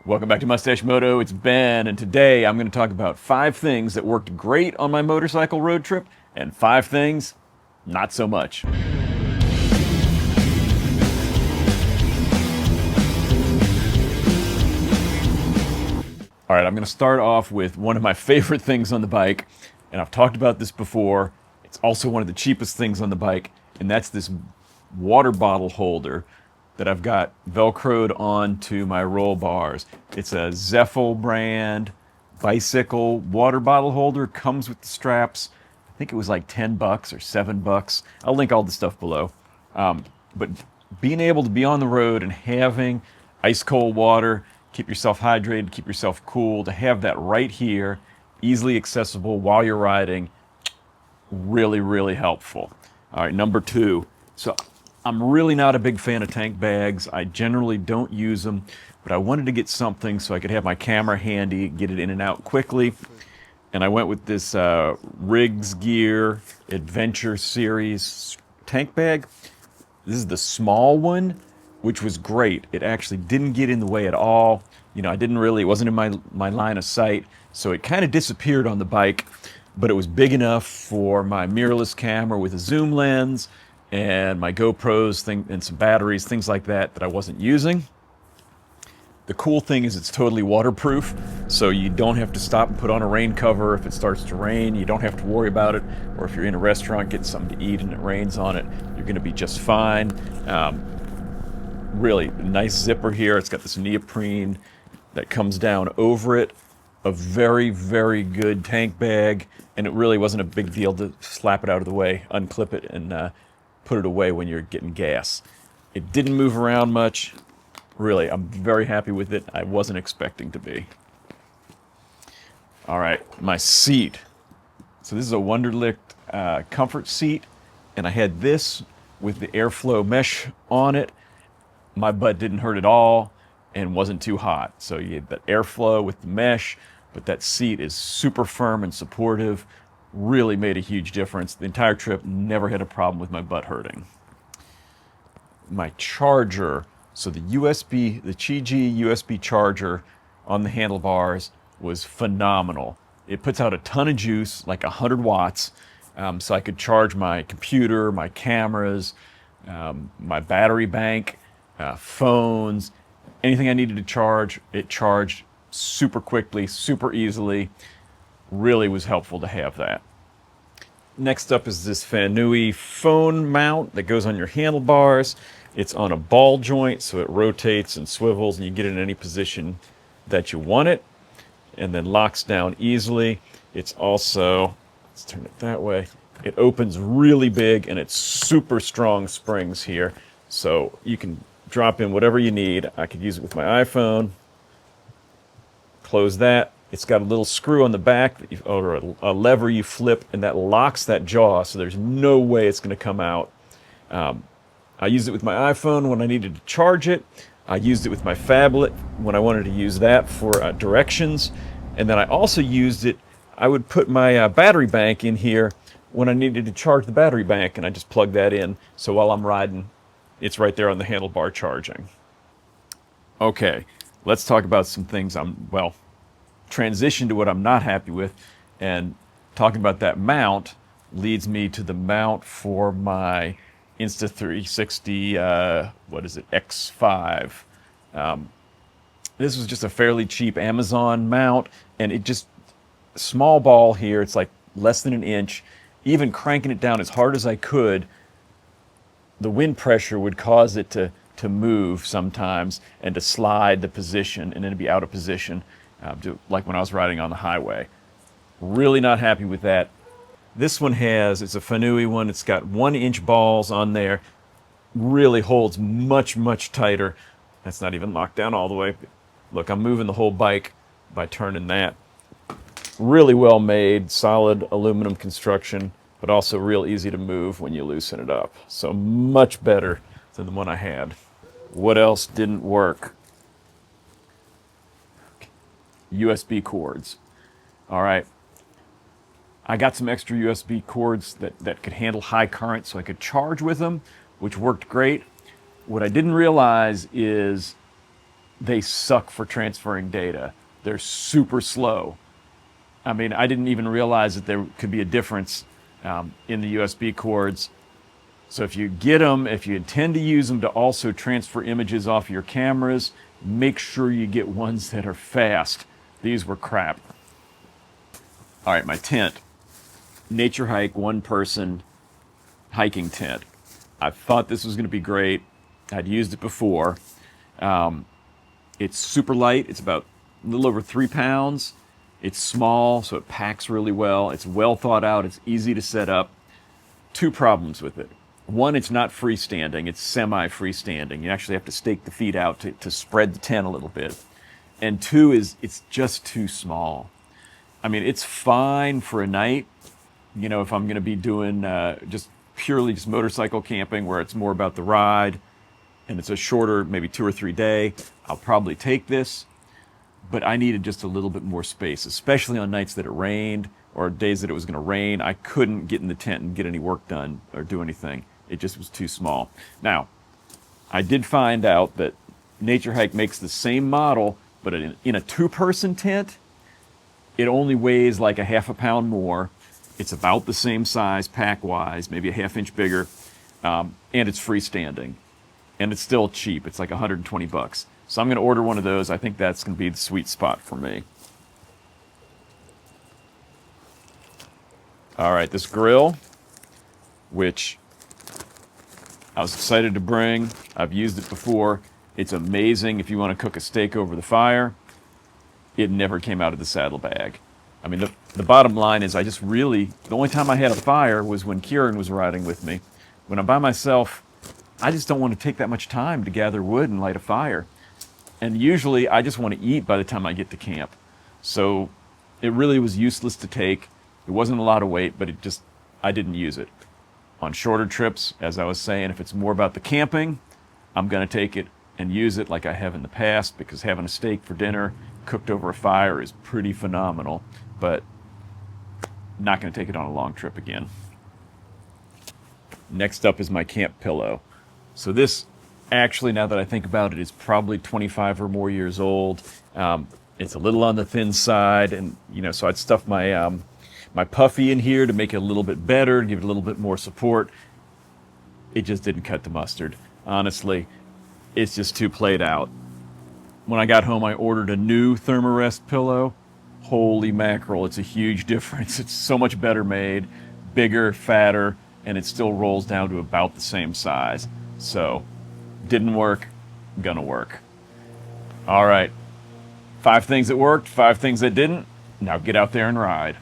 Welcome back to MustacheMoto. It's Ben, and today I'm going to talk about 5 things that worked great on my motorcycle road trip and 5 things not so much. All right, I'm going to start off with one of my favorite things on the bike, and I've talked about this before. It's also one of the cheapest things on the bike, and that's this water bottle holder that I've got Velcroed onto my roll bars. It's a Zeffel brand bicycle water bottle holder. Comes with the straps. I think it was like 10 bucks or 7 bucks. I'll link all the stuff below. But being able to be on the road and having ice cold water, keep yourself hydrated, keep yourself cool, to have that right here, easily accessible while you're riding, really, really helpful. All right, number 2. So I'm really not a big fan of tank bags. I generally don't use them, but I wanted to get something so I could have my camera handy, get it in and out quickly. And I went with this Riggs Gear Adventure Series tank bag. This is the small one, which was great. It actually didn't get in the way at all. You know, it wasn't in my line of sight, so it kind of disappeared on the bike, but it was big enough for my mirrorless camera with a zoom lens and my GoPros and some batteries, things like that I wasn't using. The cool thing is it's totally waterproof, so you don't have to stop and put on a rain cover if it starts to rain. You don't have to worry about it, or if you're in a restaurant getting something to eat and it rains on it, you're going to be just fine. Really nice zipper here. It's got this neoprene that comes down over it. A very, very good tank bag, and it really wasn't a big deal to slap it out of the way, unclip it, and put it away when you're getting gas. It didn't move around much. Really, I'm very happy with it. I wasn't expecting to be. All right, my seat. So this is a Wunderlich comfort seat, and I had this with the airflow mesh on it. My butt didn't hurt at all and wasn't too hot. So you had that airflow with the mesh, but that seat is super firm and supportive. Really made a huge difference. The entire trip, never had a problem with my butt hurting. My charger, so the Qi USB charger on the handlebars was phenomenal. It puts out a ton of juice, like 100 watts, so I could charge my computer, my cameras, my battery bank, phones, anything I needed to charge. It charged super quickly, super easily. Really was helpful to have that. Next up is this Fanui phone mount that goes on your handlebars. It's on a ball joint, so it rotates and swivels, and you get it in any position that you want it, and then locks down easily. It's also, let's turn it that way, it opens really big, and it's super strong springs here, so you can drop in whatever you need. I could use it with my iPhone. Close that. It's got a little screw on the back, or a lever you flip, and that locks that jaw, so there's no way it's going to come out. I used it with my iPhone when I needed to charge it. I used it with my phablet when I wanted to use that for directions. And then I also used it, I would put my battery bank in here when I needed to charge the battery bank, and I just plug that in. So while I'm riding, it's right there on the handlebar charging. Okay, let's talk about some things transition to what I'm not happy with. And talking about that mount leads me to the mount for my Insta360, X5. This was just a fairly cheap Amazon mount, and it just, small ball here, it's like less than an inch. Even cranking it down as hard as I could, the wind pressure would cause it to move sometimes and to slide the position and then to be out of position, like when I was riding on the highway. Really not happy with that. This one it's a Fanui one. It's got 1-inch balls on there. Really holds much, much tighter. That's not even locked down all the way. Look, I'm moving the whole bike by turning that. Really well made, solid aluminum construction, but also real easy to move when you loosen it up. So much better than the one I had. What else didn't work? USB cords. All right. I got some extra USB cords that could handle high current, so I could charge with them, which worked great. What I didn't realize is they suck for transferring data. They're super slow. I mean, I didn't even realize that there could be a difference in the USB cords. So if you get them, if you intend to use them to also transfer images off your cameras, make sure you get ones that are fast. These were crap. All right, my tent. Nature Hike, one person hiking tent. I thought this was going to be great. I'd used it before. It's super light. It's about a little over 3 pounds. It's small, so it packs really well. It's well thought out. It's easy to set up. 2 problems with it. One, it's not freestanding. It's semi-freestanding. You actually have to stake the feet out to spread the tent a little bit. And 2 is it's just too small. I mean, it's fine for a night. You know, if I'm going to be doing just purely just motorcycle camping where it's more about the ride and it's a shorter, maybe 2 or 3 day, I'll probably take this. But I needed just a little bit more space, especially on nights that it rained or days that it was going to rain. I couldn't get in the tent and get any work done or do anything. It just was too small. Now, I did find out that Nature Hike makes the same model, but in a 2-person tent, it only weighs like a half a pound more. It's about the same size pack-wise, maybe a ½ inch bigger, and it's freestanding. And it's still cheap. It's like 120 bucks. So I'm going to order one of those. I think that's going to be the sweet spot for me. All right, this grill, which I was excited to bring. I've used it before. It's amazing if you want to cook a steak over the fire. It never came out of the saddlebag. I mean, the bottom line is the only time I had a fire was when Kieran was riding with me. When I'm by myself, I just don't want to take that much time to gather wood and light a fire. And usually I just want to eat by the time I get to camp. So it really was useless to take. It wasn't a lot of weight, but I didn't use it. On shorter trips, as I was saying, if it's more about the camping, I'm going to take it and use it like I have in the past, because having a steak for dinner cooked over a fire is pretty phenomenal, but not going to take it on a long trip again. Next up is my camp pillow. So this, actually, now that I think about it, is probably 25 or more years old. It's a little on the thin side, and so I'd stuff my my puffy in here to make it a little bit better, give it a little bit more support. It just didn't cut the mustard. Honestly, it's just too played out. When I got home, I ordered a new Thermarest pillow. Holy mackerel, it's a huge difference. It's so much better made, bigger, fatter, and it still rolls down to about the same size. So, didn't work, gonna work. All right, 5 things that worked, 5 things that didn't. Now get out there and ride.